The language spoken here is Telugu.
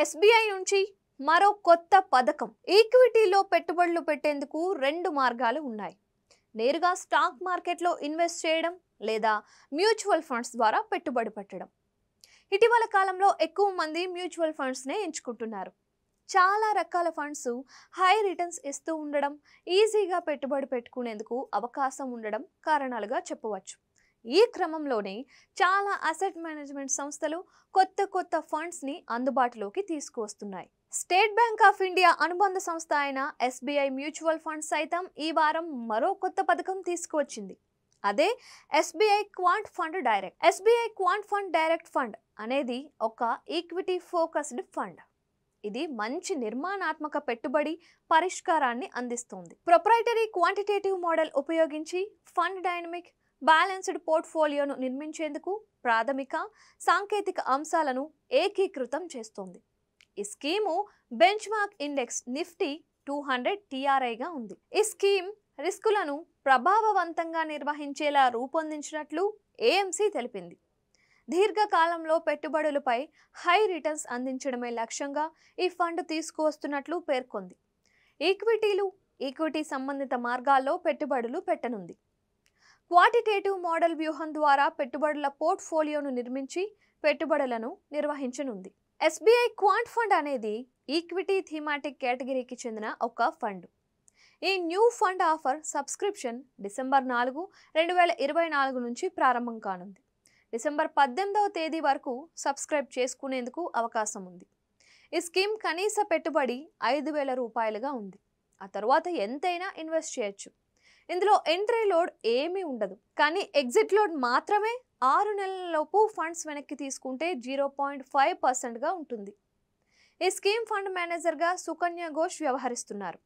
ఎస్బీఐ నుంచి మరో కొత్త పథకం. ఈక్విటీలో పెట్టుబడులు పెట్టేందుకు రెండు మార్గాలు ఉన్నాయి. నేరుగా స్టాక్ మార్కెట్లో ఇన్వెస్ట్ చేయడం లేదా మ్యూచువల్ ఫండ్స్ ద్వారా పెట్టుబడి పెట్టడం. ఇటీవల కాలంలో ఎక్కువ మంది మ్యూచువల్ ఫండ్స్నే ఎంచుకుంటున్నారు. చాలా రకాల ఫండ్స్ హై రిటర్న్స్ ఇస్తూ ఉండడం, ఈజీగా పెట్టుబడి పెట్టుకునేందుకు అవకాశం ఉండడం కారణాలుగా చెప్పవచ్చు. ఈ క్రమంలోనే చాలా అసెట్ మేనేజ్మెంట్ సంస్థలు కొత్త ఫండ్స్ని అందుబాటులోకి తీసుకువస్తున్నాయి. స్టేట్ బ్యాంక్ ఆఫ్ ఇండియా అనుబంధ సంస్థ అయిన ఎస్బీఐ మ్యూచువల్ ఫండ్ సైతం ఈ వారం మరో కొత్త పథకం తీసుకువచ్చింది. అదే SBI quant fund direct. SBI quant fund direct fund అనేది ఒక ఈక్విటీ ఫోకస్డ్ ఫండ్. ఇది మంచి నిర్మాణాత్మక పెట్టుబడి పరిష్కారాన్ని అందిస్తుంది. ప్రొప్రైటరీ క్వాంటిటేటివ్ మోడల్ ఉపయోగించి ఫండ్ డైనమిక్ బ్యాలెన్స్డ్ పోర్ట్ఫోలియోను నిర్మించేందుకు ప్రాథమిక సాంకేతిక అంశాలను ఏకీకృతం చేస్తుంది. ఈ scheme bench mark index Nifty 200 TRIగా ఉంది. ఈ స్కీమ్ రిస్కులను ప్రభావవంతంగా నిర్వహించేలా రూపొందించినట్లు ఏఎంసీ తెలిపింది. దీర్ఘకాలంలో పెట్టుబడులపై హై రిటర్న్స్ అందించడమే లక్ష్యంగా ఈ ఫండ్ తీసుకువస్తున్నట్లు పేర్కొంది. ఈక్విటీ సంబంధిత మార్గాల్లో పెట్టుబడులు పెట్టనుంది. క్వాంటిటేటివ్ మోడల్ వ్యూహం ద్వారా పెట్టుబడుల పోర్ట్ఫోలియోను నిర్మించి పెట్టుబడులను నిర్వహించనుంది. ఎస్బీఐ క్వాంట్ ఫండ్ అనేది ఈక్విటీ థీమాటిక్ కేటగిరీకి చెందిన ఒక ఫండ్. ఈ new fund offer subscription December 4, 2024 నుంచి ప్రారంభం కానుంది. డిసెంబర్ 18వ తేదీ వరకు సబ్స్క్రైబ్ చేసుకునేందుకు అవకాశం ఉంది. ఈ స్కీమ్ కనీస పెట్టుబడి 5,000 రూపాయలుగా ఉంది. ఆ తర్వాత ఎంతైనా ఇన్వెస్ట్ చేయొచ్చు. ఇందులో ఎంట్రీ లోడ్ ఏమీ ఉండదు, కానీ ఎగ్జిట్ లోడ్ మాత్రమే 6 నెలలలోపు ఫండ్స్ వెనక్కి తీసుకుంటే 0.5%గా ఉంటుంది. ఈ స్కీమ్ ఫండ్ మేనేజర్గా సుకన్య ఘోష్ వ్యవహరిస్తున్నారు.